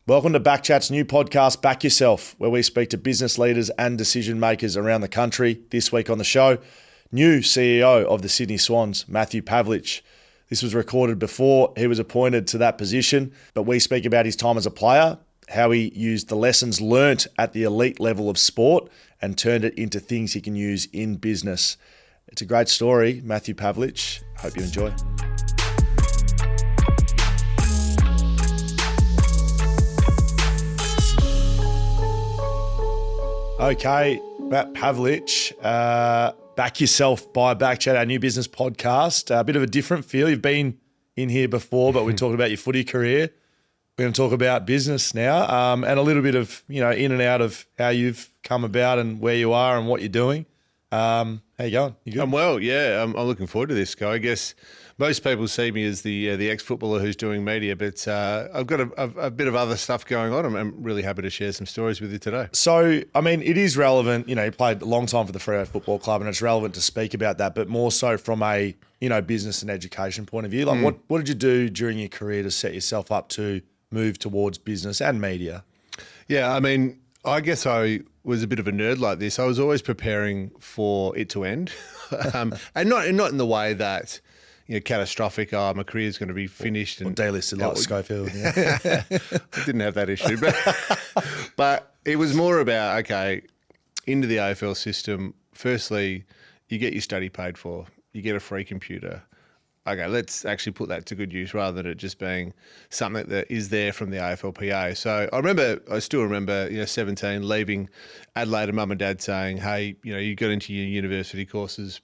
Welcome to BackChat's new podcast, Back Yourself, where we speak to business leaders and decision makers around the country. This week on the show, new CEO of the Sydney Swans, Matthew Pavlich. This was recorded before he was appointed to that position, but we speak about his time as a player, how he used the lessons learnt at the elite level of sport and turned it into things he can use in business. It's a great story, Matthew Pavlich. Hope you enjoy. Okay, Matt Pavlich, Back Yourself by BackChat, our new business podcast. A bit of a different feel. You've been in here before, but we talked about your footy career. We're going to talk about business now, and a little bit of, in and out of how you've come about and where you are and what you're doing. How you going? You good? I'm well, yeah. I'm looking forward to this, guy. I guess most people see me as the ex-footballer who's doing media, but I've got a bit of other stuff going on. I'm really happy to share some stories with you today. So, I mean, it is relevant. You played a long time for the Freo Football Club, and it's relevant to speak about that, but more so from a, business and education point of view. Like, what did you do during your career to set yourself up to move towards business and media? Yeah, I mean, I guess I was a bit of a nerd like this. I was always preparing for it to end, and not in the way that catastrophic. Oh, my career's going to be finished and delisted like Schofield. Yeah. I didn't have that issue, but it was more about into the AFL system. Firstly, you get your study paid for. You get a free computer. Okay, let's actually put that to good use rather than it just being something that is there from the AFLPA. So I still remember, 17, leaving Adelaide and mum and dad saying, hey, you got into your university courses,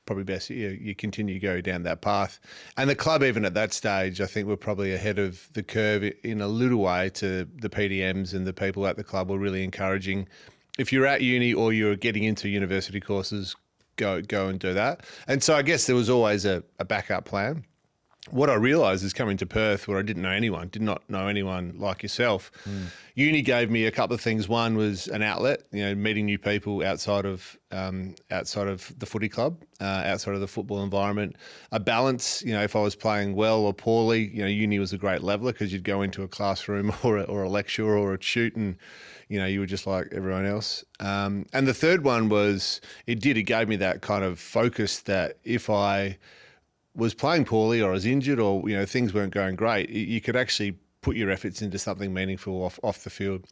probably best you continue to go down that path. And the club, even at that stage, I think were probably ahead of the curve in a little way to the PDMs, and the people at the club were really encouraging. If you're at uni or you're getting into university courses, go and do that. And so I guess there was always a backup plan. What I realised is coming to Perth, where I did not know anyone like yourself. Uni gave me a couple of things. One was an outlet, meeting new people outside of the footy club, outside of the football environment. A balance, if I was playing well or poorly, uni was a great leveler because you'd go into a classroom or a lecture or a shoot and you were just like everyone else. And the third one was it gave me that kind of focus that if I was playing poorly or I was injured or, things weren't going great, you could actually put your efforts into something meaningful off the field.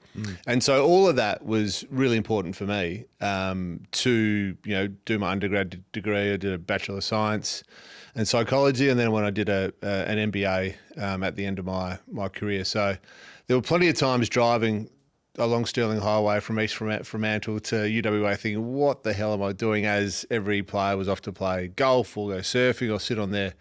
And so all of that was really important for me to, do my undergrad degree. I did a Bachelor of Science and Psychology. And then when I did an MBA at the end of my career. So there were plenty of times driving along Stirling Highway from East Fremantle to UWA thinking, what the hell am I doing, as every player was off to play golf or go surfing or sit on their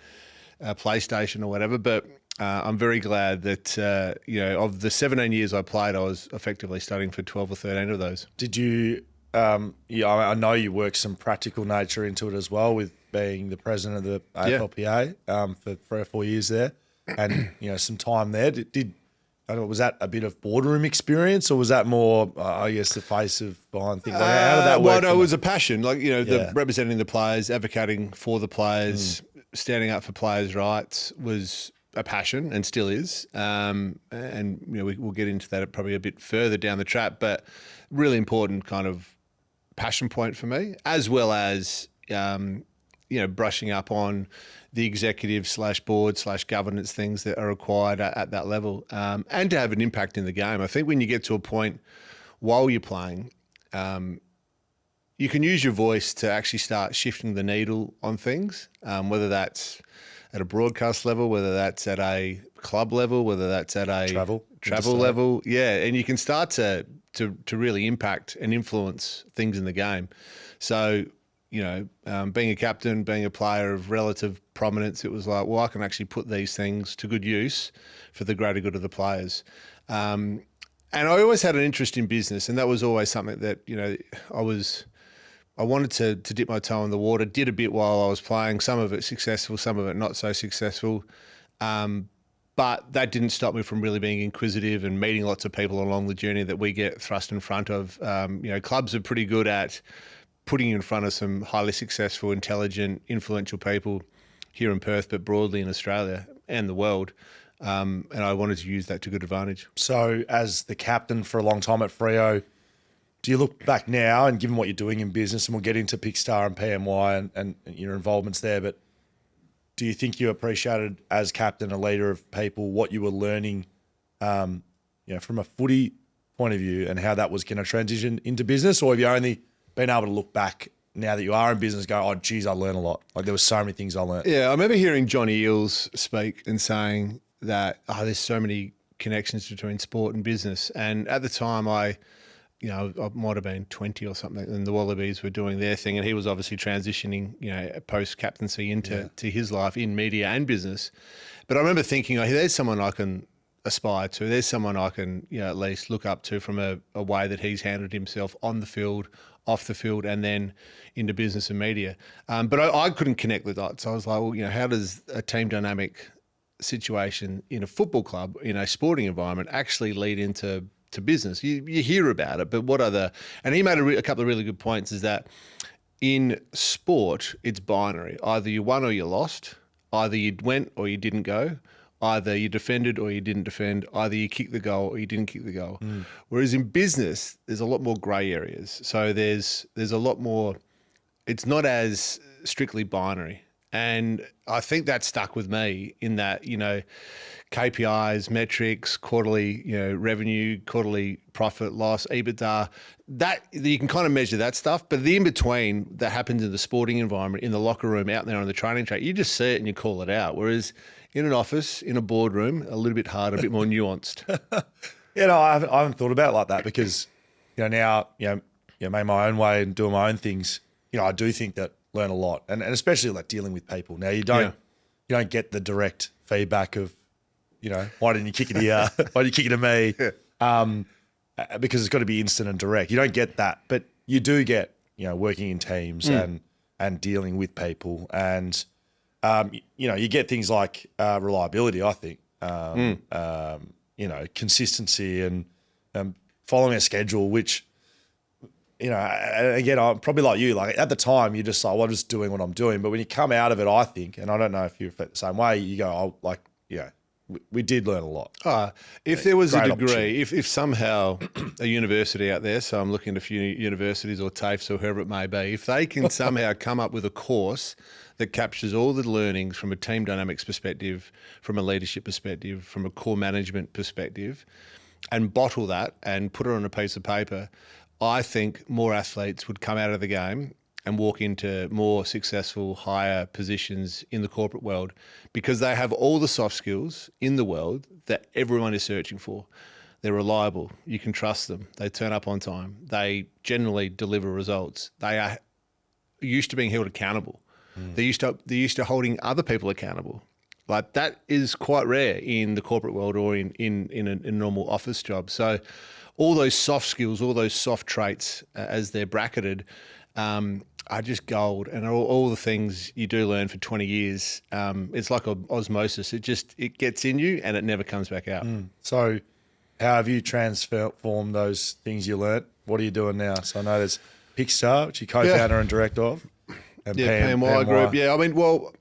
PlayStation or whatever. But I'm very glad that, of the 17 years I played, I was effectively studying for 12 or 13 of those. Did you, I know you worked some practical nature into it as well with being the president of the AFLPA for 3 or 4 years there and, some time there. Was that a bit of boardroom experience, or was that more, the face of behind things? How did that work? Well, no, it was a passion. Representing the players, advocating for the players, standing up for players' rights was a passion and still is. And we'll get into that probably a bit further down the track, but really important kind of passion point for me, as well as brushing up on the executive /board /governance things that are required at that level, and to have an impact in the game. I think when you get to a point while you're playing, you can use your voice to actually start shifting the needle on things, whether that's at a broadcast level, whether that's at a club level, whether that's at a travel level. Yeah, and you can start to really impact and influence things in the game. So, being a captain, being a player of relative prominence, it was like, well, I can actually put these things to good use for the greater good of the players. And I always had an interest in business, and that was always something that, I wanted to dip my toe in the water, did a bit while I was playing, some of it successful, some of it not so successful. But that didn't stop me from really being inquisitive and meeting lots of people along the journey that we get thrust in front of. Clubs are pretty good at putting you in front of some highly successful, intelligent, influential people here in Perth, but broadly in Australia and the world. And I wanted to use that to good advantage. So as the captain for a long time at Freo, do you look back now and given what you're doing in business, and we'll get into Pixar and PMY and your involvements there, but do you think you appreciated as captain, a leader of people, what you were learning, from a footy point of view and how that was going to transition into business? Or have you only been able to look back now that you are in business, go, oh, geez, I learned a lot. Like there were so many things I learned. Yeah, I remember hearing Johnny Eels speak and saying that, there's so many connections between sport and business. And at the time I might have been 20 or something, and the Wallabies were doing their thing, and he was obviously transitioning, post-captaincy into his life in media and business. But I remember thinking, there's someone I can aspire to. There's someone I can, at least look up to from a way that he's handled himself on the field, off the field, and then into business and media. But I couldn't connect the dots. I was like, well, how does a team dynamic situation in a football club, in a sporting environment, actually lead into business? You hear about it, but what are the... And he made a couple of really good points, is that in sport, it's binary. Either you won or you lost. Either you went or you didn't go. Either you defended or you didn't defend. Either you kicked the goal or you didn't kick the goal. Whereas in business, there's a lot more grey areas. So there's a lot more... It's not as strictly binary. And I think that stuck with me in that, KPIs, metrics, quarterly, revenue, quarterly profit, loss, EBITDA, that you can kind of measure that stuff. But the in-between that happens in the sporting environment, in the locker room, out there on the training track, you just see it and you call it out. Whereas in an office, in a boardroom, a little bit harder, a bit more nuanced. I haven't thought about it like that because, now, make my own way and doing my own things. I do think that learn a lot, and especially like dealing with people. Now you don't get the direct feedback of, why didn't you kick it here? Why did you kick it to me? Because it's got to be instant and direct. You don't get that, but you do get, working in teams and dealing with people, and you get things like reliability. I think consistency and following a schedule, which. Again, I'm probably like you. Like at the time, you just like, well, I'm just doing what I'm doing. But when you come out of it, I think, and I don't know if you feel the same way, you go, we did learn a lot. If there was a degree, if somehow a university out there, so I'm looking at a few universities or TAFes or whoever it may be, if they can somehow come up with a course that captures all the learnings from a team dynamics perspective, from a leadership perspective, from a core management perspective, and bottle that and put it on a piece of paper, I think more athletes would come out of the game and walk into more successful, higher positions in the corporate world because they have all the soft skills in the world that everyone is searching for. They're reliable. You can trust them. They turn up on time. They generally deliver results. They are used to being held accountable. They're used to holding other people accountable. Like that is quite rare in the corporate world or in a normal office job. So all those soft skills, all those soft traits, as they're bracketed, are just gold. And all the things you do learn for 20 years, it's like osmosis. It gets in you and it never comes back out. So how have you transformed those things you learnt? What are you doing now? So I know there's Pixar, which you're co-founder and director of. And PMY Group. Yeah, I mean, well...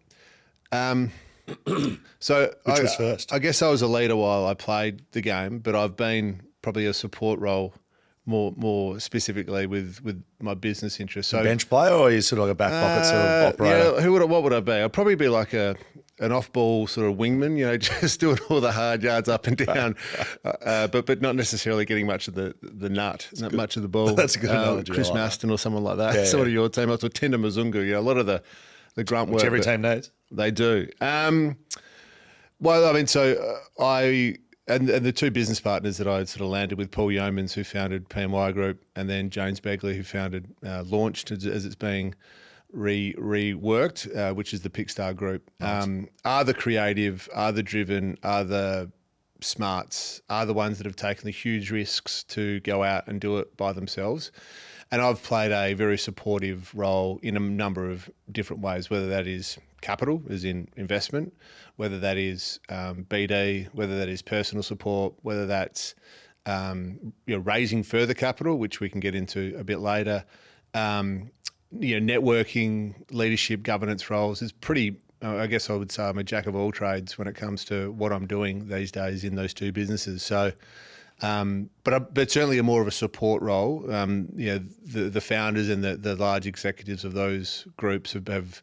so which was first? I guess I was a leader while I played the game, but I've been probably a support role more specifically with my business interests. So bench player, or are you sort of like a back pocket sort of operator? Yeah, what would I be? I'd probably be like an off-ball sort of wingman, just doing all the hard yards up and down, but not necessarily getting much of the nut, not much of the ball. That's a good analogy. Chris Maston or someone like that. Sort of your team, or Tenda Mazungu. A lot of the grunt work. Which every team needs. They do. Well, I mean, so and the two business partners that I sort of landed with, Paul Yeomans, who founded PMY Group, and then James Begley, who founded Launched, as it's being reworked, which is the Pixar Group, are the creative, are the driven, are the smarts, are the ones that have taken the huge risks to go out and do it by themselves. And I've played a very supportive role in a number of different ways, whether that is capital, as in investment, whether that is BD, whether that is personal support, whether that's raising further capital, which we can get into a bit later, networking, leadership, governance roles. It's pretty I guess I would say I'm a jack of all trades when it comes to what I'm doing these days in those two businesses. So, but certainly a more of a support role. The founders and the large executives of those groups have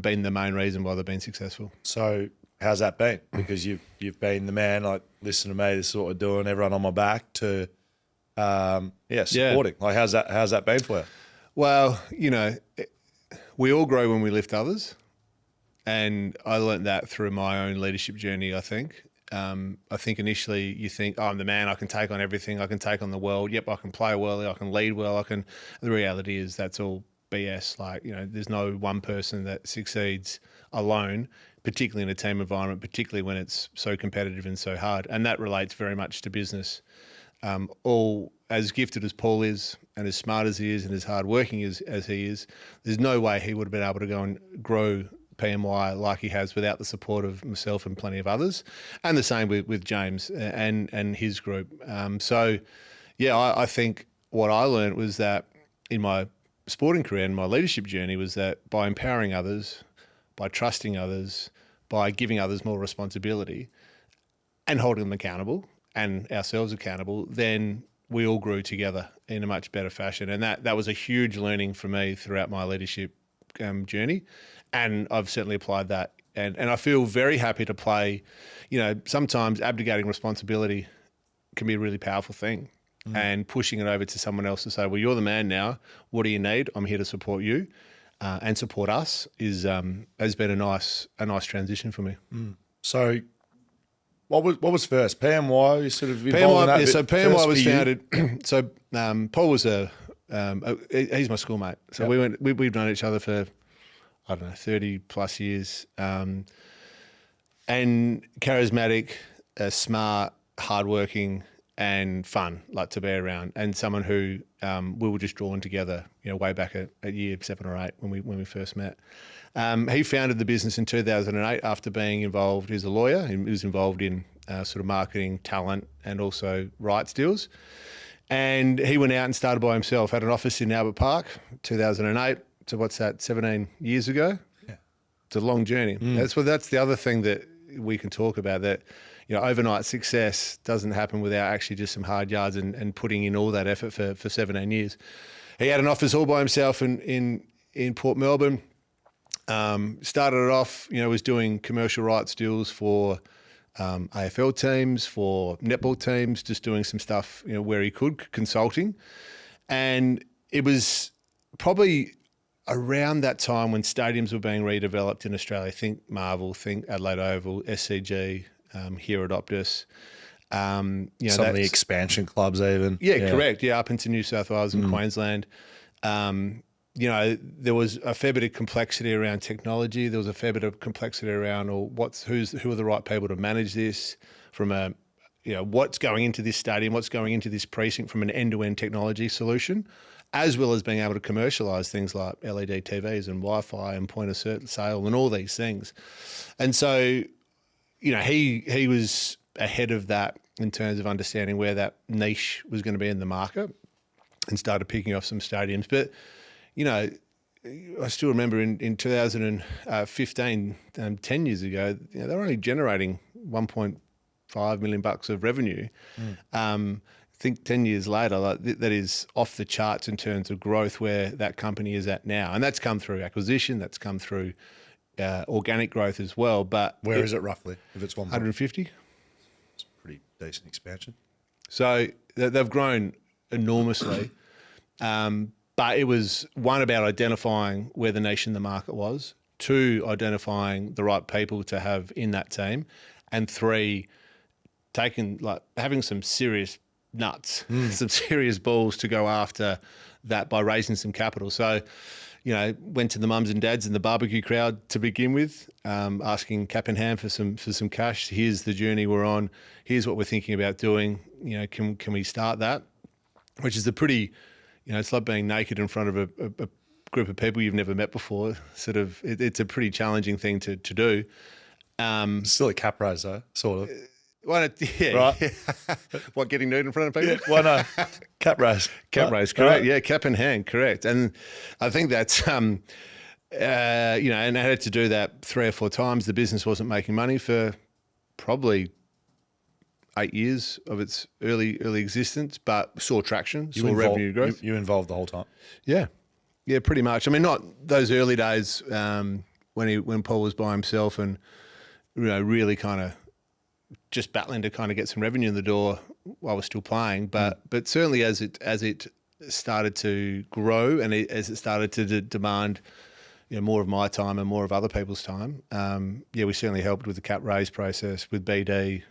been the main reason why they've been successful. So how's that been? Because you've been the man, like, listen to me, this is what we're doing, everyone on my back, to supporting. Like, how's that been for you? Well, we all grow when we lift others, and I learned that through my own leadership journey. I think initially you think, oh, I'm the man, I can take on everything, I can take on the world. Yep, I can play well, I can lead well, The reality is that's all BS. Like, there's no one person that succeeds alone, particularly in a team environment, particularly when it's so competitive and so hard. And that relates very much to business. All as gifted as Paul is, and as smart as he is, and as hardworking as he is, there's no way he would have been able to go and grow PMY like he has without the support of myself and plenty of others. And the same with James and his group. I think what I learned was that in my sporting career and my leadership journey was that by empowering others, by trusting others, by giving others more responsibility and holding them accountable and ourselves accountable, then we all grew together in a much better fashion. And that was a huge learning for me throughout my leadership journey. And I've certainly applied that. And I feel very happy to play, sometimes abdicating responsibility can be a really powerful thing. And pushing it over to someone else to say, well, you're the man now. What do you need? I'm here to support you and support us has been a nice transition for me. So what was first? PMY, you sort of involved in that? Yeah, so PMY was founded. So Paul was he's my schoolmate. So we've known each other for, 30 plus years. And charismatic, smart, hardworking, and fun, like to be around, and someone who we were just drawn together, way back at year 7 or 8 when we first met. He founded the business in 2008 after being involved. He's a lawyer. He was involved in sort of marketing, talent, and also rights deals. And he went out and started by himself. Had an office in Albert Park, 2008. So what's that? 17 years ago. Yeah, it's a long journey. That's the other thing that we can talk about, that overnight success doesn't happen without actually just some hard yards and putting in all that effort for 17 years. He had an office all by himself in Port Melbourne. Started it off, was doing commercial rights deals for AFL teams, for netball teams, just doing some stuff, where he could, consulting. And it was probably around that time when stadiums were being redeveloped in Australia. Think Marvel, think Adelaide Oval, SCG, here at Optus. Some of the expansion clubs even. Yeah, correct. Yeah, up into New South Wales and Queensland. There was a fair bit of complexity around technology. There was a fair bit of complexity around who are the right people to manage this, from what's going into this stadium, what's going into this precinct from an end-to-end technology solution, as well as being able to commercialise things like LED TVs and Wi-Fi and point of sale and all these things. And so, he was ahead of that in terms of understanding where that niche was going to be in the market, and started picking off some stadiums. But, I still remember in 2015, 10 years ago, they were only generating $1.5 million of revenue. I think 10 years later, that is off the charts in terms of growth where that company is at now. And that's come through acquisition, that's come through organic growth as well. But where is it roughly, if it's 150? It's a pretty decent expansion. So they've grown enormously. But it was, one, about identifying where the niche in the market was, 2, identifying the right people to have in that team, and 3, having some serious nuts, some serious balls to go after that by raising some capital. So, went to the mums and dads in the barbecue crowd to begin with, asking cap in hand for some cash. Here's the journey we're on. Here's what we're thinking about doing. Can we start that? Which is a pretty, it's like being naked in front of a group of people you've never met before. Sort of, it's a pretty challenging thing to do. Still a cap raise though, sort of. Right. What, getting nude in front of people? Yeah, why not? Cap raise. Cap raise, correct. Right. Yeah, cap in hand, correct. And I think that's, and I had to do that 3 or 4 times. The business wasn't making money for probably 8 years of its early existence, but saw traction, saw revenue growth. You involved the whole time? Yeah, pretty much. I mean, not those early days when Paul was by himself and really kind of just battling to kind of get some revenue in the door while we're still playing. But certainly as it started to grow and as it started to demand more of my time and more of other people's time, we certainly helped with the cap raise process, with BD,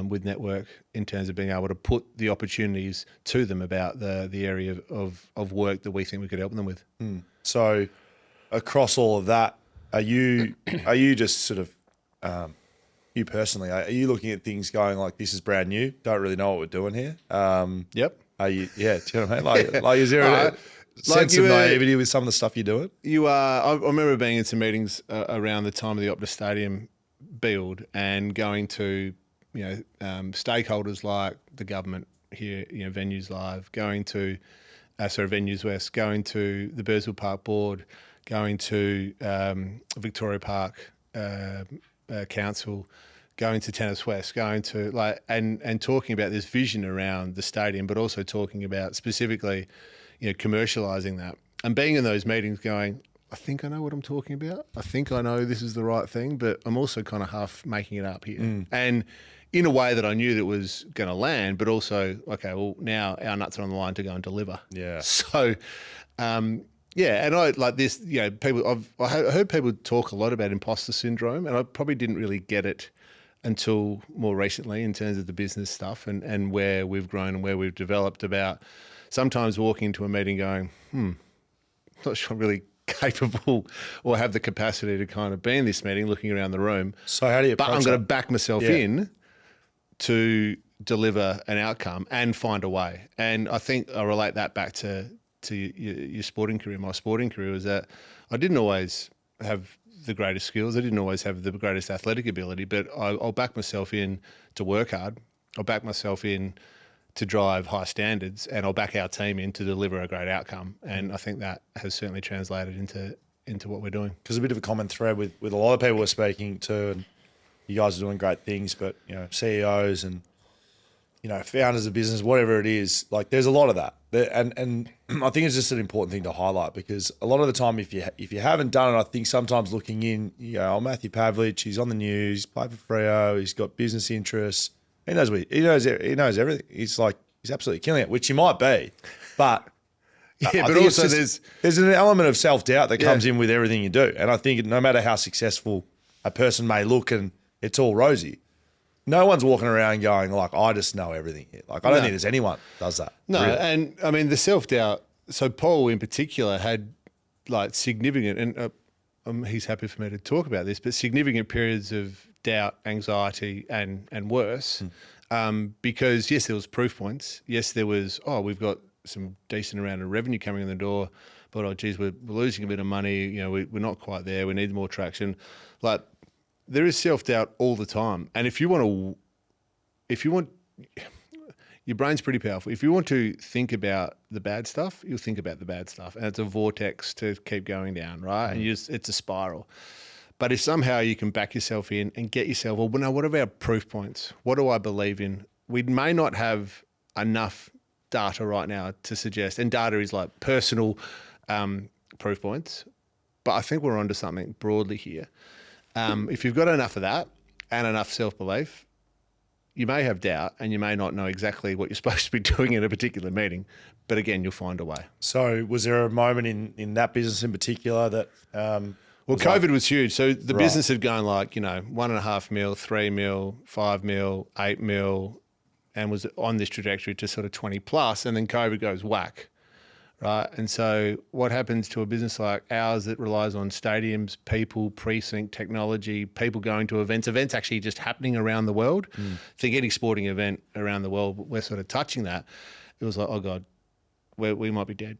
with Network, in terms of being able to put the opportunities to them about the area of work that we think we could help them with. So across all of that, are you just sort of, you personally, are you looking at things going like, this is brand new, don't really know what we're doing here? Yep. Are you, yeah, do you know what I mean? Like is there a sense of naivety with some of the stuff you're doing? You are. I remember being in some meetings around the time of the Optus Stadium build and going to, stakeholders like the government here, Venues Live, going to, Venues West, going to the Burswood Park Board, going to Victoria Park Council, going to Tennis West, going to and talking about this vision around the stadium, but also talking about specifically, commercialising that, and being in those meetings going, I think I know what I'm talking about. I think I know this is the right thing, but I'm also kind of half making it up here. And in a way that I knew that was going to land, but also, okay, well, now our nuts are on the line to go and deliver. Yeah. So, and I like this, people, I heard people talk a lot about imposter syndrome, and I probably didn't really get it until more recently in terms of the business stuff and where we've grown and where we've developed, about sometimes walking into a meeting going, not sure I'm really capable or have the capacity to kind of be in this meeting, looking around the room. So how do you approach But I'm going to that? back myself in to deliver an outcome and find a way. And I think I relate that back to your sporting career. My sporting career was that I didn't always have the greatest skills. I didn't always have the greatest athletic ability, but I'll back myself in to work hard. I'll back myself in to drive high standards, and I'll back our team in to deliver a great outcome. And I think that has certainly translated into what we're doing. Because a bit of a common thread with a lot of people we're speaking to, and you guys are doing great things, but CEOs and founders of business, whatever it is, like there's a lot of that. And I think it's just an important thing to highlight, because a lot of the time, if you haven't done it, I think sometimes looking in, Matthew Pavlich, he's on the news, played for Freo, he's got business interests. He knows everything. He's absolutely killing it, which he might be, but but also there's an element of self-doubt that comes in with everything you do. And I think no matter how successful a person may look and it's all rosy, no one's walking around going like, I just know everything here. Like, I don't think there's anyone does that. No, really. And I mean, the self-doubt, so Paul in particular had significant, and he's happy for me to talk about this, but significant periods of doubt, anxiety, and worse, because yes, there was proof points. Yes, there was, we've got some decent amount of revenue coming in the door, but geez, we're losing a bit of money. We're not quite there. We need more traction. Like, there is self-doubt all the time. And if you want, your brain's pretty powerful. If you want to think about the bad stuff, you'll think about the bad stuff. And it's a vortex to keep going down, right? And it's a spiral. But if somehow you can back yourself in and get yourself, well, now what are our proof points? What do I believe in? We may not have enough data right now to suggest, and data is like personal proof points, but I think we're onto something broadly here. If you've got enough of that and enough self-belief, you may have doubt and you may not know exactly what you're supposed to be doing in a particular meeting, but again, you'll find a way. So was there a moment in that business in particular that... Well, COVID was huge. So the business had gone like, 1.5 mil, 3 mil, 5 mil, 8 mil, and was on this trajectory to sort of 20 plus, and then COVID goes whack, right? And so what happens to a business like ours that relies on stadiums, people, precinct, technology, people going to events actually just happening around the world. Think any sporting event around the world, we're sort of touching that. It was like, oh God, we might be dead.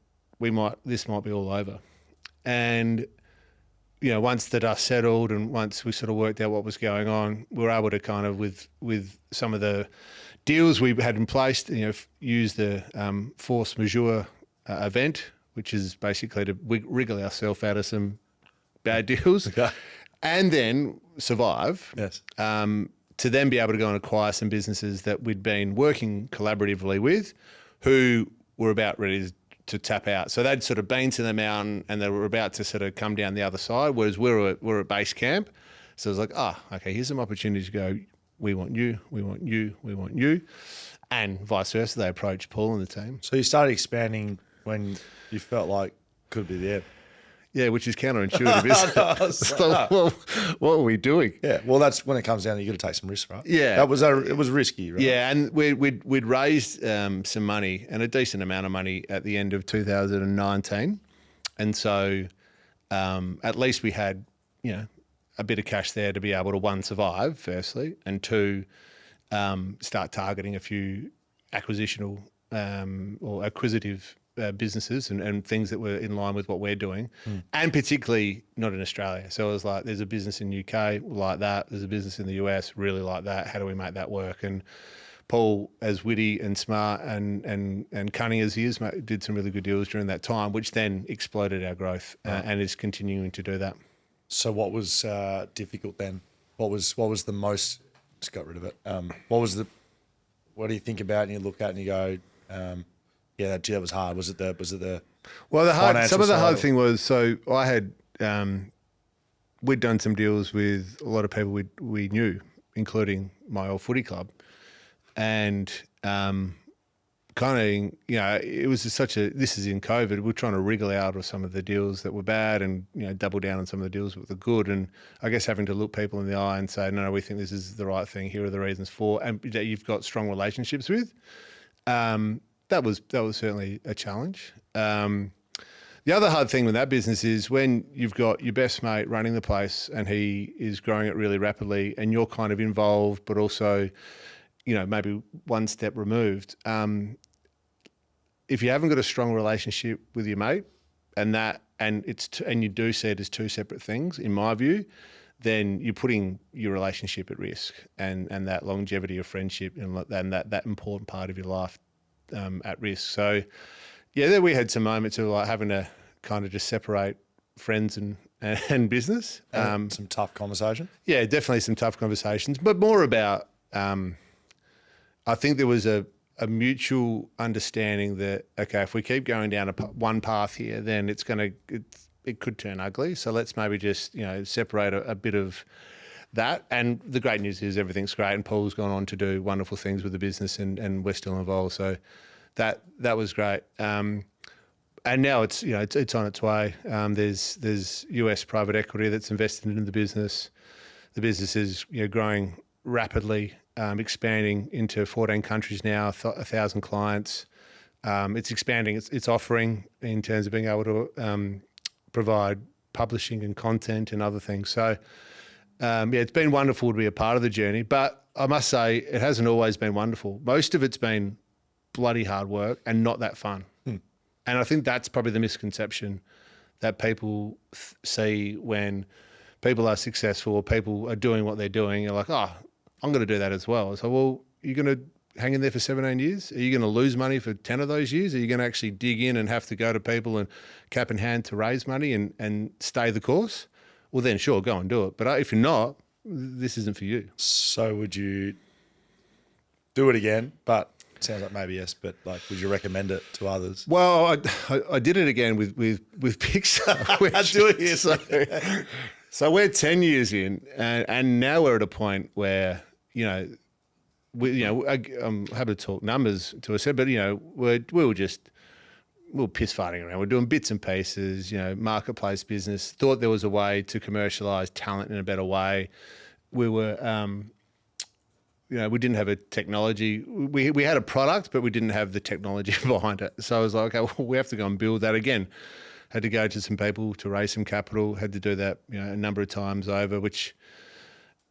This might be all over. And once the dust settled and once we sort of worked out what was going on, we were able to kind of, with some of the deals we had in place, use the force majeure event, which is basically to wriggle ourselves out of some bad deals, Okay. and then survive. Yes. To then be able to go and acquire some businesses that we'd been working collaboratively with, who were about ready to tap out. So they'd sort of been to the mountain and they were about to sort of come down the other side, whereas we're at base camp. So it was like, okay, here's some opportunities to go, we want you, we want you, we want you. And vice versa, they approached Paul and the team. So you started expanding when you felt like could be there. Yeah, which is counterintuitive, isn't it? So, well, what are we doing? Yeah. Well, that's when it comes down. You got to take some risks, right? Yeah. It was risky, right? Yeah, and we'd raised some money, and a decent amount of money at the end of 2019, and so at least we had a bit of cash there to be able to, one, survive firstly, and two, start targeting a few acquisitional or acquisitive businesses and things that were in line with what we're doing, and particularly not in Australia. So it was like, there's a business in the UK like that, there's a business in the US really like that. How do we make that work? And Paul, as witty and smart and cunning as he is, did some really good deals during that time, which then exploded our growth and is continuing to do that. So what was difficult then? What was the most? Just got rid of it. What do you think about and you look at and you go, yeah, that was hard. Was it the? Well, some of the hard side thing was, so I had we'd done some deals with a lot of people we knew, including my old footy club, and kind of, it was just this is in COVID, we're trying to wriggle out of some of the deals that were bad and, double down on some of the deals that were good. And I guess having to look people in the eye and say, no, we think this is the right thing. Here are the reasons for, and that you've got strong relationships with. That was certainly a challenge. The other hard thing with that business is when you've got your best mate running the place and he is growing it really rapidly and you're kind of involved, but also, maybe one step removed. If you haven't got a strong relationship with your mate and you do see it as two separate things, in my view, then you're putting your relationship at risk and that longevity of friendship and that important part of your life at risk. So, yeah, there we had some moments of like having to kind of just separate friends and business. some tough conversation. Yeah, definitely some tough conversations, but more about, I think there was a mutual understanding that, okay, if we keep going down one path here, then it could turn ugly. So let's maybe just, separate a bit of that. And the great news is everything's great, and Paul's gone on to do wonderful things with the business, and we're still involved. So that was great. And now it's on its way. There's US private equity that's invested in the business. The business is growing rapidly, expanding into 14 countries now, 1,000 clients. It's expanding its offering in terms of being able to provide publishing and content and other things. So, it's been wonderful to be a part of the journey, but I must say it hasn't always been wonderful. Most of it's been bloody hard work and not that fun. And I think that's probably the misconception that people see when people are successful or people are doing what they're doing. You're like, oh, I'm going to do that as well. So, well, you're going to hang in there for 17 years? Are you going to lose money for 10 of those years? Are you going to actually dig in and have to go to people and cap in hand to raise money and stay the course? Well, then sure, go and do it. But if you're not, this isn't for you. So would you do it again? But it sounds like maybe yes, but would you recommend it to others? Well, I did it again with Pixar. I do it here. So we're 10 years in, and now we're at a point where, I'm happy to talk numbers to a set, but, we were piss farting around. We're doing bits and pieces, marketplace business, thought there was a way to commercialize talent in a better way. We were, we didn't have a technology. We had a product, but we didn't have the technology behind it. So I was like, okay, well, we have to go and build that again. Had to go to some people to raise some capital, had to do that, a number of times over, which,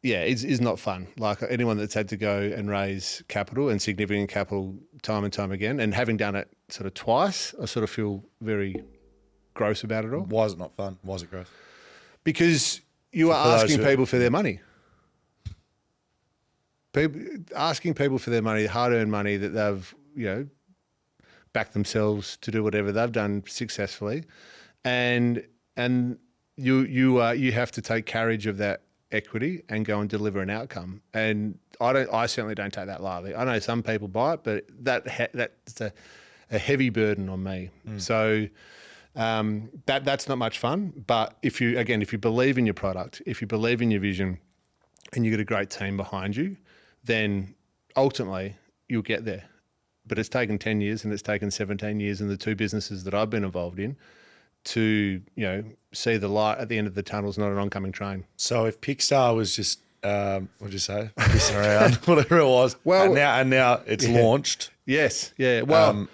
is not fun. Like anyone that's had to go and raise capital and significant capital time and time again, and having done it sort of twice, I sort of feel very gross about it all. Why is it not fun? Why is it gross? Because you are asking people for their money. Asking people for their money, hard-earned money that they've, backed themselves to do whatever they've done successfully, and you have to take carriage of that equity and go and deliver an outcome. And I certainly don't take that lightly. I know some people buy it, but that's a heavy burden on me. So that's not much fun. But if you believe in your product, if you believe in your vision, and you get a great team behind you, then ultimately you'll get there. But it's taken 10 years and it's taken 17 years in the two businesses that I've been involved in to, see the light at the end of the tunnel is not an oncoming train. So if Pixar was just, what'd you say? Pissing around, whatever it was. Well, and now it's launched. Yes. Yeah. Well,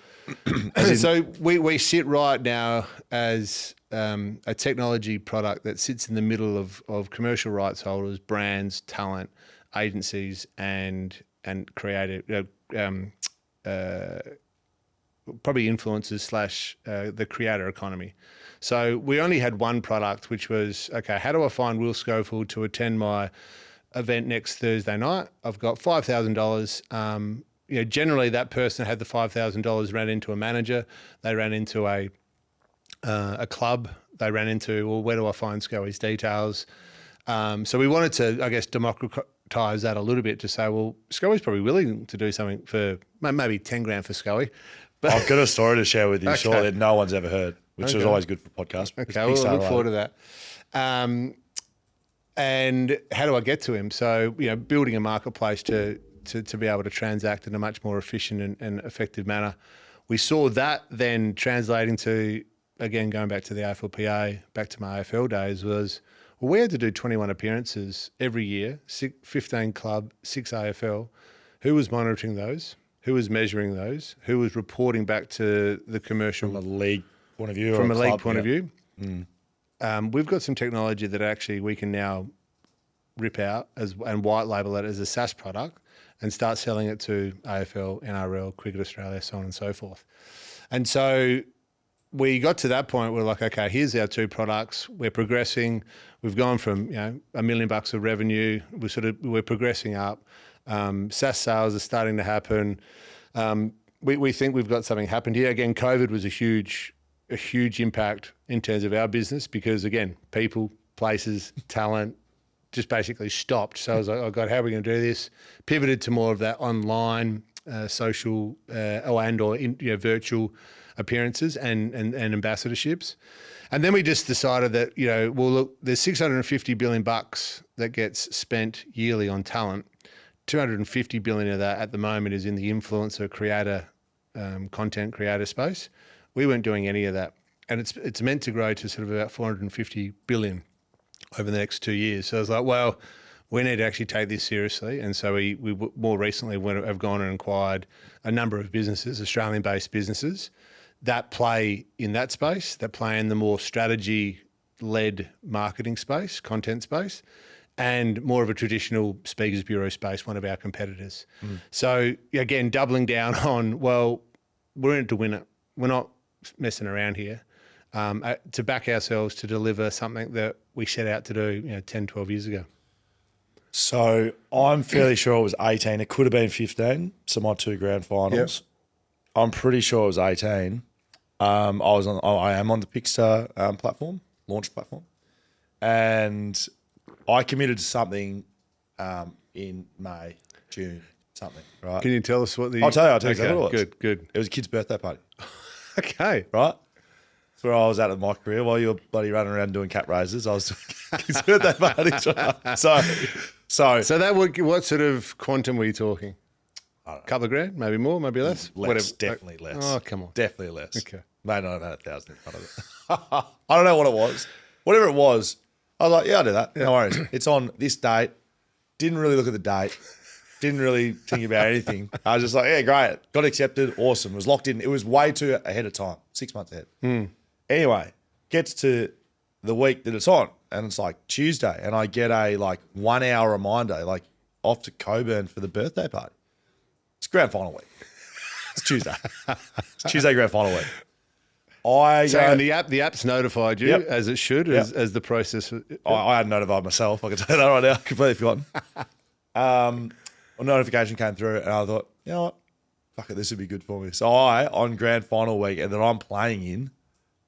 so we sit right now as a technology product that sits in the middle of commercial rights holders, brands, talent, agencies, and creative, probably influencers / the creator economy. So we only had one product, which was, okay, how do I find Will Schofield to attend my event next Thursday night? I've got $5,000. Generally that person had the $5,000, ran into a manager, they ran into a club, they ran into, well, where do I find Scoey's details? So we wanted to, I guess, democratise that a little bit to say, well, Scoey's probably willing to do something for maybe 10 grand for Scoey. But I've got a story to share with you, sure, that no one's ever heard, which is always good for podcasts. Okay, well, I look forward to that. And how do I get to him? So, building a marketplace to be able to transact in a much more efficient and effective manner. We saw that then translating to, again, going back to the AFLPA, back to my AFL days, was, well, we had to do 21 appearances every year, 15 club, 6 AFL. Who was monitoring those? Who was measuring those? Who was reporting back to the commercial? From a league point of view. From a league point of view. We've got some technology that actually we can now rip out and white label it as a SaaS product and start selling it to AFL, NRL, Cricket Australia, so on and so forth. And so we got to that point where we're like, okay, here's our two products. We're progressing. We've gone from, $1 million of revenue. We're progressing up. SaaS sales are starting to happen. We think we've got something happened here. Again, COVID was a huge impact in terms of our business because, again, people, places, talent, just basically stopped. So I was like, oh God, how are we going to do this? Pivoted to more of that online, social, or virtual appearances and ambassadorships. And then we just decided that, well, look, there's $650 billion that gets spent yearly on talent. 250 billion of that at the moment is in the influencer creator, content creator space. We weren't doing any of that. And it's meant to grow to sort of about 450 billion over the next 2 years. So I was like, well, we need to actually take this seriously. And so we more recently have gone and acquired a number of businesses, Australian-based businesses, that play in that space, that play in the more strategy-led marketing space, content space, and more of a traditional speakers bureau space, one of our competitors. So again, doubling down on, well, we're in it to win it. We're not messing around here. To back ourselves to deliver something that we set out to do 10, 12 years ago. So I'm fairly sure it was 18. It could have been 15. So my 2 grand finals. Yep. I'm pretty sure it was 18. I am on the Pixar platform, launch platform. And I committed to something in May, June, something, right? Can you tell us what I'll tell you exactly what it was. Good. It was a kid's birthday party. Okay. Right? That's where I was at in my career. While you were bloody running around doing cat raises, I was doing kids' birthday parties. Right? So that what sort of quantum were you talking? A couple of grand, maybe more, maybe less? Less, definitely less. Oh, come on. Definitely less. Okay. May not have had 1,000 in front of it. I don't know what it was. Whatever it was, I was like, yeah, I'll do that. Yeah. No worries. It's on this date. Didn't really look at the date. Didn't really think about anything. I was just like, yeah, great. Got accepted. Awesome. It was locked in. It was way too ahead of time. 6 months ahead. Anyway, gets to the week that it's on, and it's like Tuesday, and I get a 1 hour reminder, off to Coburn for the birthday party. It's grand final week. It's Tuesday. It's Tuesday grand final week. And the app's notified you, as it should, as the process. I hadn't notified myself. I can tell you that right now. Completely forgotten. A notification came through, and I thought, you know what? Fuck it, this would be good for me. So on grand final week, and then I'm playing in,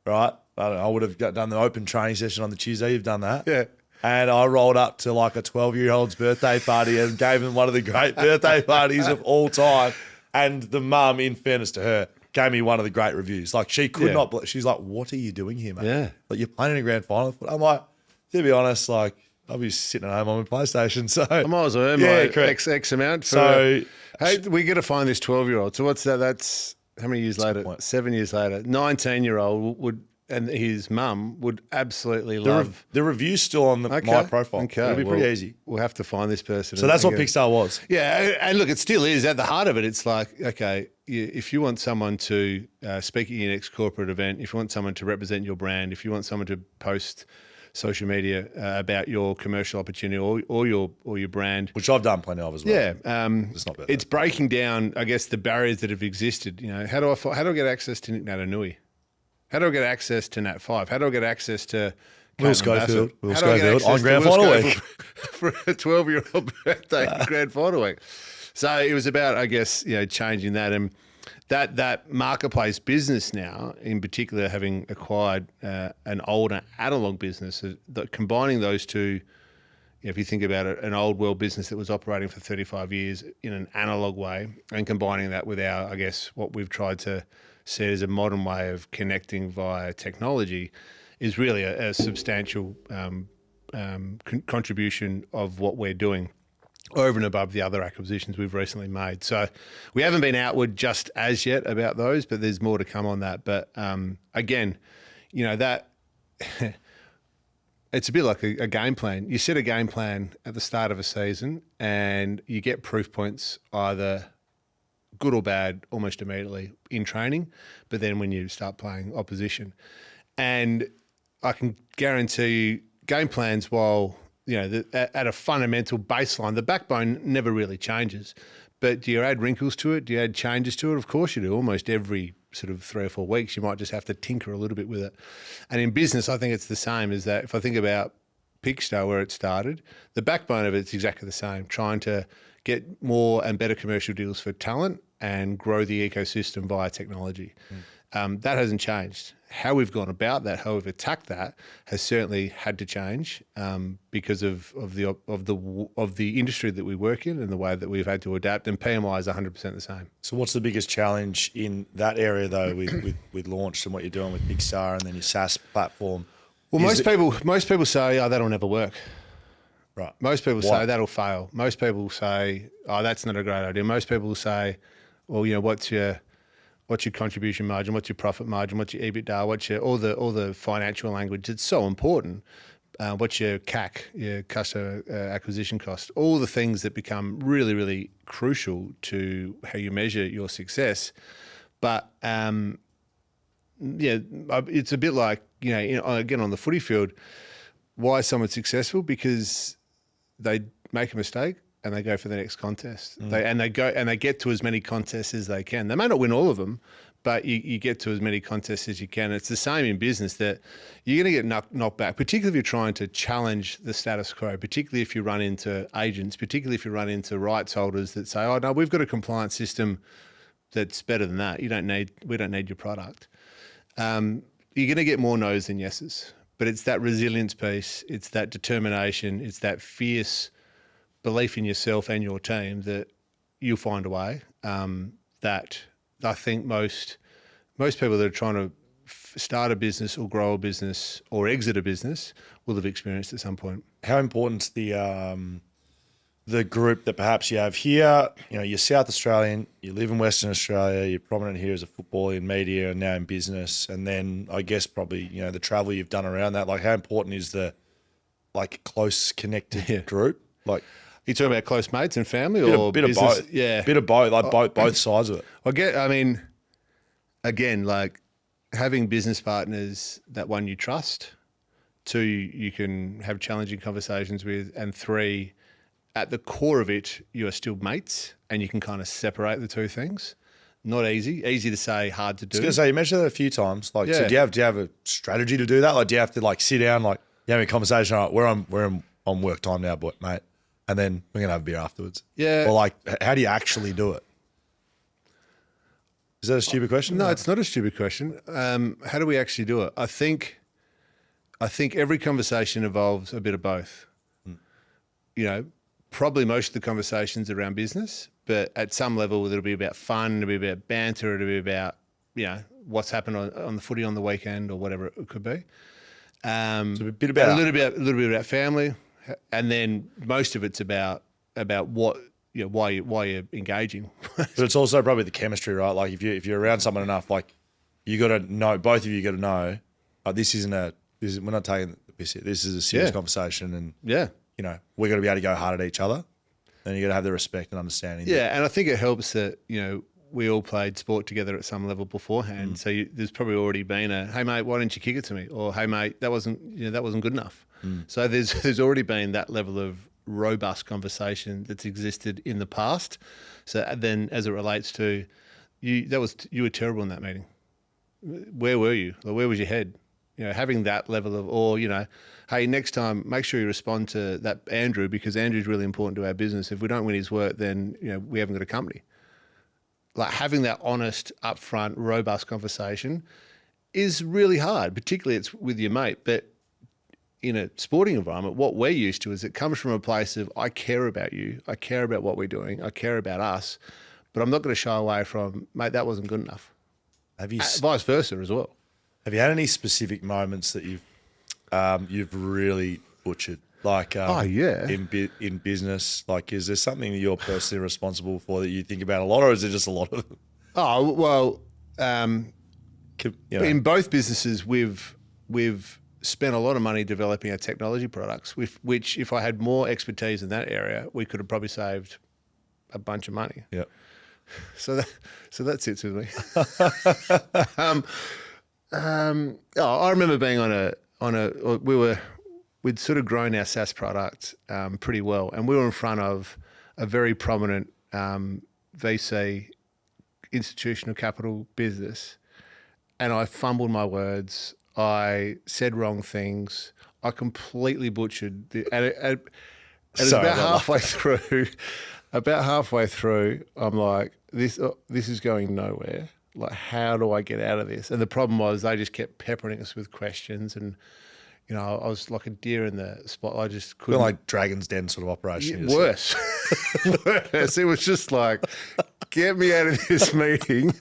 right? I don't know, I would have done the open training session on the Tuesday. You've done that. Yeah. And I rolled up to like a 12-year-old's birthday party and gave them one of the great birthday parties of all time. And the mum, in fairness to her, gave me one of the great reviews. Like she could not, she's like, what are you doing here, mate? Yeah. Like you're playing in a grand final. I'm like, to be honest, like I'll be sitting at home on my PlayStation. So I might as well earn my X amount. Hey, we got to find this 12-year-old. So what's that? That's how many years later? 7 years later. 19-year-old would, and his mum would absolutely love. The review's still on my profile. Okay. It'll be pretty easy. We'll have to find this person. So that's what Pixar was. Yeah. And look, it still is at the heart of it. It's like, okay, if you want someone to speak at your next corporate event, if you want someone to represent your brand, if you want someone to post social media about your commercial opportunity or your brand, which I've done plenty of as well. Yeah, it's breaking down, I guess, the barriers that have existed. You know, how do I get access to Nick Natanui? How do I get access to Nat 5? How do I get access to Will Schofield on grand final week for a 12-year-old birthday grand final week? So it was about, I guess, changing that, and that marketplace business now, in particular, having acquired an older analog business, combining those two. If you think about it, an old world business that was operating for 35 years in an analog way, and combining that with our, I guess, what we've tried to see as a modern way of connecting via technology, is really a substantial contribution of what we're doing over and above the other acquisitions we've recently made. So we haven't been outward just as yet about those, but there's more to come on that. But again, that it's a bit like a game plan. You set a game plan at the start of a season and you get proof points, either good or bad, almost immediately in training, but then when you start playing opposition. And I can guarantee you game plans, while at a fundamental baseline, the backbone never really changes. But do you add wrinkles to it? Do you add changes to it? Of course you do. Almost every sort of 3 or 4 weeks, you might just have to tinker a little bit with it. And in business, I think it's the same. Is that if I think about Pixar, where it started, the backbone of it's exactly the same, trying to get more and better commercial deals for talent and grow the ecosystem via technology. That hasn't changed. How we've gone about that, how we've attacked that, has certainly had to change because of the industry that we work in and the way that we've had to adapt. And PMY is 100% the same. So, what's the biggest challenge in that area though, with launch and what you're doing with Pixar and then your SaaS platform? Well, most people say, "Oh, that'll never work." Right. Most people say that'll fail. Most people say, "Oh, that's not a great idea." Most people say, "Well, what's your contribution margin? What's your profit margin? What's your EBITDA? What's your all the financial language? It's so important. What's your CAC, your customer acquisition cost? All the things that become really, really crucial to how you measure your success." But it's a bit like again on the footy field. Why is someone successful? Because they make a mistake and they go for the next contest. They get to as many contests as they can. They may not win all of them, but you get to as many contests as you can. It's the same in business, that you're going to get knocked back, particularly if you're trying to challenge the status quo, particularly if you run into agents, particularly if you run into rights holders that say, "Oh no, we've got a compliance system that's better than that. We don't need your product." You're going to get more no's than yeses. But it's that resilience piece, it's that determination, it's that fierce belief in yourself and your team that you'll find a way. That I think most people that are trying to start a business or grow a business or exit a business will have experienced at some point. How important the group that perhaps you have here? You're South Australian, you live in Western Australia, you're prominent here as a footballer in media and now in business, and then I guess probably the travel you've done around that. Like, how important is the close connected group? Like, you talking about close mates and family, or bit of both? Yeah, bit of both. Like both sides of it. Again, like having business partners that, one, you trust, 2, you can have challenging conversations with, and 3, at the core of it, you are still mates and you can kind of separate the two things. Not easy. Easy to say, hard to do. I was going to say, you mentioned that a few times. So do you have a strategy to do that? Like, do you have to sit down, you have a conversation, all right, we're on work time now, mate, and then we're going to have a beer afterwards? Yeah. Or how do you actually do it? Is that a stupid question? No, it's not a stupid question. How do we actually do it? I think every conversation involves a bit of both. You know, probably most of the conversations around business, but at some level it'll be about fun, it'll be about banter, it'll be about, you know, what's happened on the footy on the weekend or whatever it could be. So a bit about a little bit about family, and then most of it's about what, you know, why you're engaging. But it's also probably the chemistry, right? Like if you're around someone enough, like you got to know, both of you got to know, we're not taking the piss here. This is a serious conversation, and you know, we're going to be able to go hard at each other, and you got to have the respect and understanding. Yeah, and I think it helps that, you know, we all played sport together at some level beforehand. So there's probably already been a, hey mate, why didn't you kick it to me? Or hey mate, that wasn't good enough. So there's already been that level of robust conversation that's existed in the past. So then, as it relates to you, you were terrible in that meeting. Where were you? Or where was your head? You know, having that level of, or, you know, hey, next time make sure you respond to that Andrew, because Andrew's really important to our business. If we don't win his work, then, you know, we haven't got a company. Like having that honest, upfront, robust conversation is really hard, particularly it's with your mate. But in a sporting environment, what we're used to is it comes from a place of, I care about you, I care about what we're doing, I care about us, but I'm not going to shy away from, mate, that wasn't good enough. Have you vice versa as well? Have you had any specific moments that you've really butchered? Like in business, like is there something that you're personally responsible for that you think about a lot, or is it just a lot of them? Oh well, in both businesses we've spent a lot of money developing our technology products, which if I had more expertise in that area, we could have probably saved a bunch of money. Yeah. So that sits with me. I remember being we'd sort of grown our SaaS product pretty well, and we were in front of a very prominent VC institutional capital business, and I fumbled my words. I said wrong things. I completely butchered and it was about halfway through. About halfway through, I'm like, this is going nowhere. Like, how do I get out of this? And the problem was they just kept peppering us with questions, and you know, I was like a deer in the spot. I just couldn't. Like Dragon's Den sort of operation. Worse. Worse. It was just like, get me out of this meeting.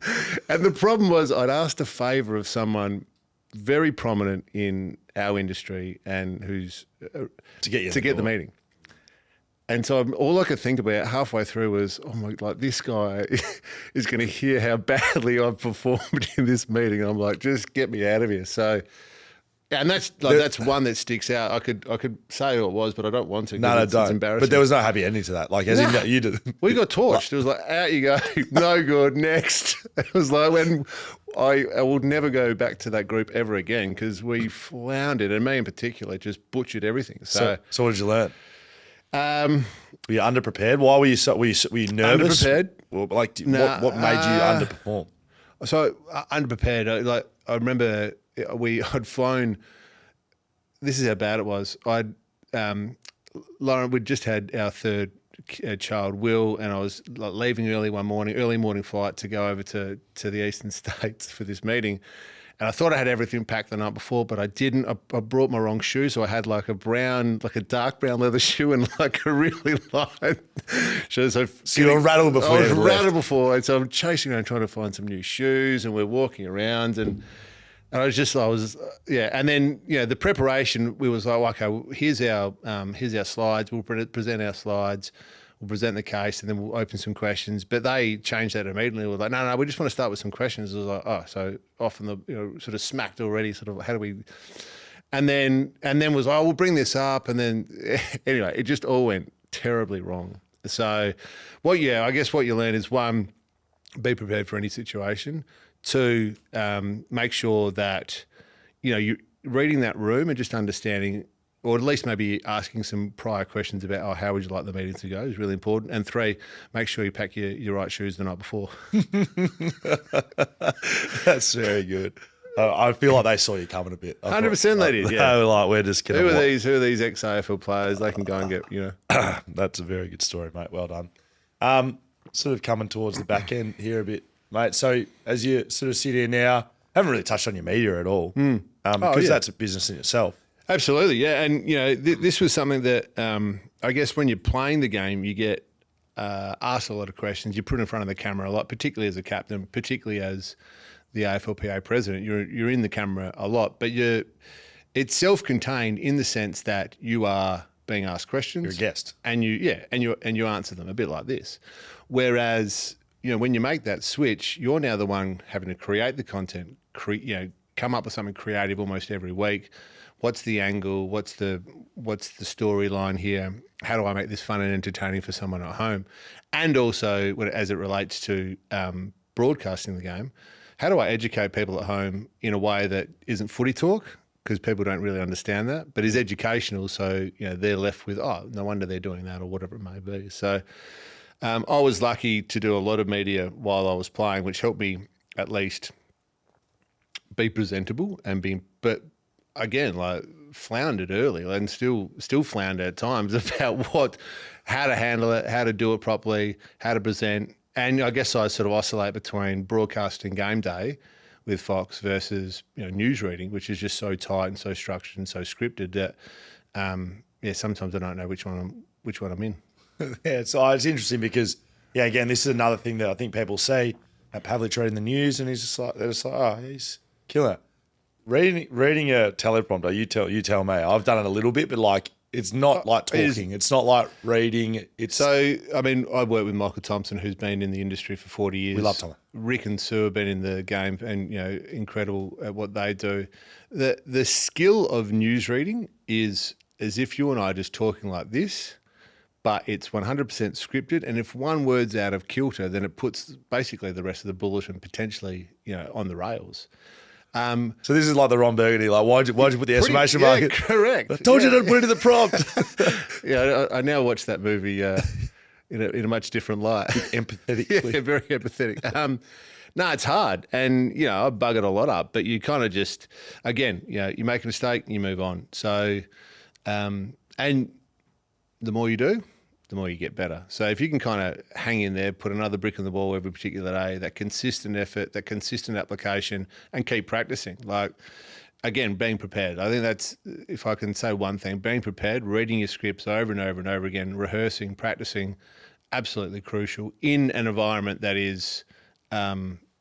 And the problem was I'd asked a favour of someone very prominent in our industry and who's to get the meeting. And so all I could think about halfway through was, oh my, like this guy is going to hear how badly I've performed in this meeting. And I'm like, just get me out of here. So, and that's one that sticks out. I could say who it was, but I don't want to. No, don't. It's embarrassing. But there was no happy ending to that. Like, as in, you did. We got torched. It was like, out you go. No good. Next. It was like when I will never go back to that group ever again, because we floundered, and me in particular, just butchered everything. So what did you learn? Were you underprepared? Why were you nervous? Underprepared? Well, like, what made you underperform? So underprepared. Like I remember, I'd flown. This is how bad it was. Lauren, we'd just had our third child, Will, and I was like leaving early morning flight to go over to the eastern states for this meeting. And I thought I had everything packed the night before, but I didn't. I brought my wrong shoe, so I had like a dark brown leather shoe and like a really light shoe. So you were rattled before. I was rattled before, and so I'm chasing around trying to find some new shoes, and we're walking around, and I was And then, you know, the preparation, we was like, okay, here's our slides. We'll present our slides. We'll present the case, and then we'll open some questions. But they changed that immediately. We're like, no, we just want to start with some questions. It was like, oh, so often sort of smacked already. Sort of, how do we? And then was, oh, we'll bring this up. And then anyway, it just all went terribly wrong. So, I guess what you learn is, one, be prepared for any situation. Two, make sure that you're reading that room and just understanding, or at least maybe asking some prior questions about, how would you like the meeting to go, is really important. And three, make sure you pack your right shoes the night before. That's very good. I feel like they saw you coming a bit. 100% they did, yeah. They were like, we're just going to... Who are these ex-AFL players? They can go and get, That's a very good story, mate. Well done. Sort of coming towards the back end here a bit mate. So as you sort of sit here now, haven't really touched on your media at all, because that's a business in itself. Absolutely, yeah. And, this was something that I guess when you're playing the game, you get asked a lot of questions. You're put in front of the camera a lot, particularly as a captain, particularly as the AFLPA president. You're in the camera a lot, but it's self-contained in the sense that you are being asked questions. You're a guest. And you answer them a bit like this. Whereas, when you make that switch, you're now the one having to create the content, come up with something creative almost every week. What's the angle? What's the storyline here? How do I make this fun and entertaining for someone at home? And also, as it relates to broadcasting the game, how do I educate people at home in a way that isn't footy talk? Because people don't really understand that, but is educational. So, they're left with, oh, no wonder they're doing that or whatever it may be. So I was lucky to do a lot of media while I was playing, which helped me at least be presentable but again, floundered early and still flounder at times about how to handle it, how to do it properly, how to present. And I guess I sort of oscillate between broadcasting game day with Fox versus newsreading, which is just so tight and so structured and so scripted that sometimes I don't know which one I'm in. Yeah, so it's interesting because again, this is another thing that I think people see at Pavlich reading the news, and they're just like, oh, he's killing it. Reading a teleprompter, you tell me. I've done it a little bit, but it's not like talking. It's not like reading. I work with Michael Thompson, who's been in the industry for 40 years. We love Tom. Rick and Sue have been in the game and, incredible at what they do. The skill of newsreading is as if you and I are just talking like this, but it's 100% scripted. And if one word's out of kilter, then it puts basically the rest of the bulletin potentially, on the rails. So this is like the Ron Burgundy, why'd you put the exclamation mark? Yeah, correct. I told you to put it in the prompt. I now watch that movie in a much different light. Empathetically. Yeah, very empathetic. No, it's hard. And, I bug it a lot up, but you kind of just, again, you make a mistake and you move on. So, and the more you do, the more you get better. So if you can kind of hang in there, put another brick on the wall every particular day, that consistent effort, that consistent application, and keep practicing. Again, being prepared. I think that's, if I can say one thing, being prepared, reading your scripts over and over and over again, rehearsing, practicing, absolutely crucial in an environment that is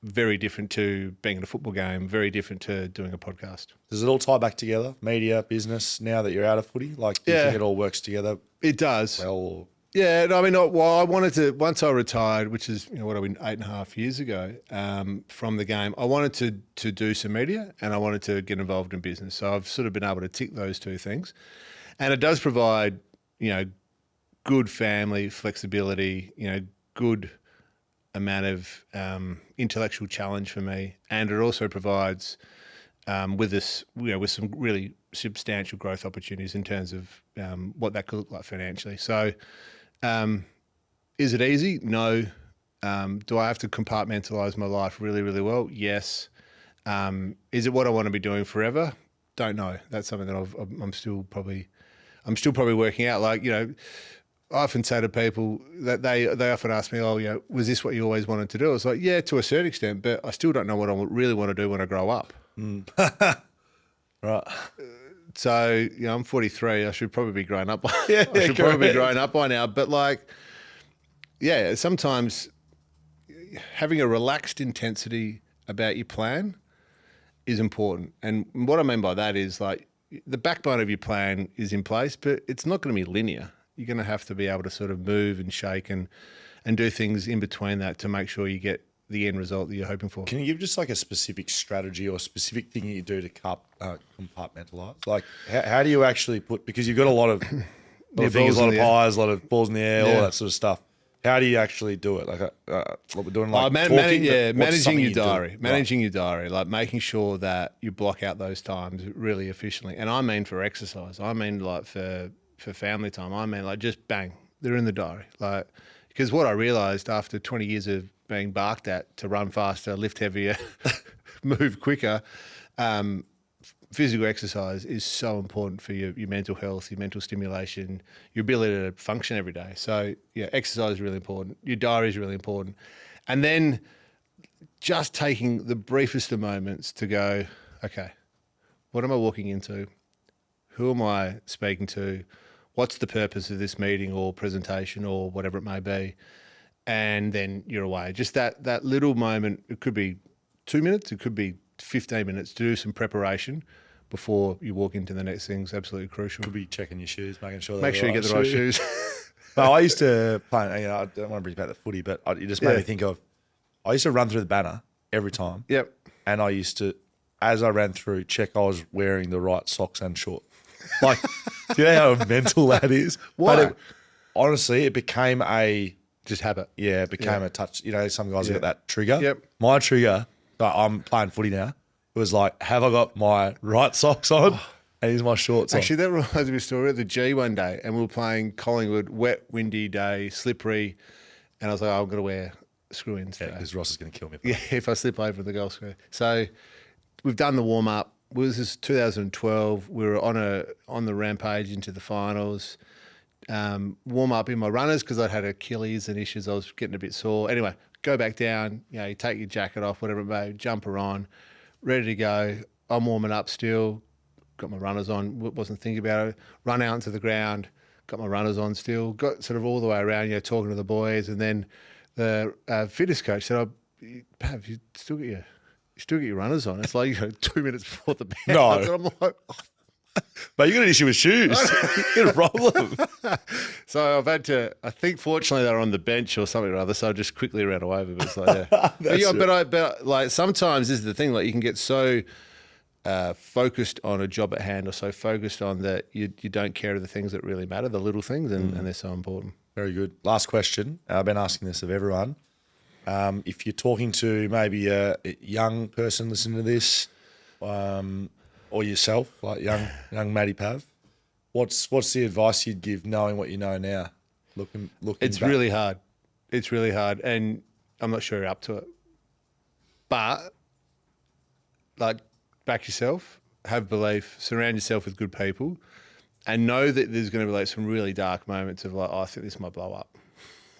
very different to being in a football game, very different to doing a podcast. Does it all tie back together, media, business, now that you're out of footy? Do you think it all works together? It does. Well, yeah, no, I wanted to, once I retired, which is, 8.5 years ago from the game, I wanted to do some media and I wanted to get involved in business. So I've sort of been able to tick those two things. And it does provide, good family flexibility, good amount of intellectual challenge for me. And it also provides with some really substantial growth opportunities in terms of what that could look like financially. So is it easy? No. Do I have to compartmentalize my life really, really well? Yes. Is it what I want to be doing forever? Don't know. That's something that I'm still probably working out. I often say to people that they often ask me, was this what you always wanted to do? I was like, yeah, to a certain extent, but I still don't know what I really want to do when I grow up. Right. So, I'm 43. I should probably be grown up. Probably be grown up by now. But sometimes having a relaxed intensity about your plan is important. And what I mean by that is the backbone of your plan is in place, but it's not going to be linear. You're going to have to be able to sort of move and shake and do things in between that to make sure you get the end result that you're hoping for. Can you give just a specific strategy or specific thing you do to compartmentalize? How do you actually because you've got a lot of fingers, a lot of pies, a lot of balls in the air, all that sort of stuff. How do you actually do it? What we're doing, managing your diary. Managing your diary, making sure that you block out those times really efficiently. And I mean for exercise. I mean for family time. I mean just bang, they're in the diary. Because what I realised after 20 years of being barked at to run faster, lift heavier, move quicker, physical exercise is so important for your mental health, your mental stimulation, your ability to function every day. So exercise is really important. Your diary is really important. And then just taking the briefest of moments to go, okay, what am I walking into? Who am I speaking to? What's the purpose of this meeting or presentation or whatever it may be? And then you're away. Just that little moment, it could be 2 minutes, it could be 15 minutes to do some preparation before you walk into the next thing is absolutely crucial. Could be checking your shoes, making sure Make sure you get the right shoes. No, I used to play, I don't want to bring back the footy, but it just made me think of, I used to run through the banner every time. Yep. And I used to, as I ran through, check I was wearing the right socks and short. Like, do you know how mental that is? Why? But honestly, it became a... Just habit. Yeah, it became a touch. Some guys have got that trigger. Yep. My trigger, I'm playing footy now, it was like, have I got my right socks on? And here's my shorts Actually, that reminds me of a story at the G one day, and we were playing Collingwood, wet, windy day, slippery, and I was like, I'm going to wear screw-ins today. Because Ross is going to kill me. Yeah, if I slip over the goal square. So we've done the warm-up. This is 2012. We were on the rampage into the finals. Warm up in my runners because I'd had Achilles and issues. I was getting a bit sore. Anyway, go back down. You take your jacket off, whatever it may, jumper on, ready to go. I'm warming up still. Got my runners on. Wasn't thinking about it. Run out into the ground. Got my runners on still. Got sort of all the way around, talking to the boys, and then the fitness coach said, Pav, you still get your runners on. It's like 2 minutes before the bounce. No. And I'm like, But you got an issue with shoes. You got a problem. So I've had to, I think fortunately they were on the bench or something or other, so I just quickly ran away with it. It's like, yeah. but like sometimes this is the thing, like you can get so focused on a job at hand or so focused on that you don't care of the things that really matter, the little things, and they're so important. Very good. Last question. I've been asking this of everyone. If you're talking to maybe a young person listening to this, or yourself, like young Matty Pav, what's the advice you'd give knowing what you know now? Looking It's back? really hard. It's really hard, and I'm not sure you're up to it. But like, back yourself, have belief, surround yourself with good people, and know that there's going to be like some really dark moments of like, I think this might blow up.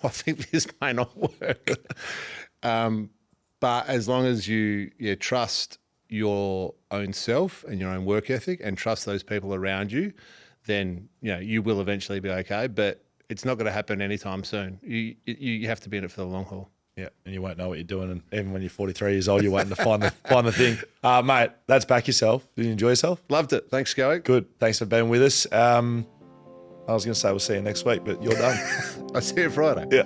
I think this may not work. But as long as you trust your own self and your own work ethic and trust those people around you, then you will eventually be okay. But it's not going to happen anytime soon. You have to be in it for the long haul. Yeah, and you won't know what you're doing, and even when you're 43 years old, you're waiting to find the thing. Mate, that's back yourself. Did you enjoy yourself? Loved it. Thanks, Scully. Good. Thanks for being with us. I was going to say we'll see you next week, but you're done. I'll see you Friday. Yeah.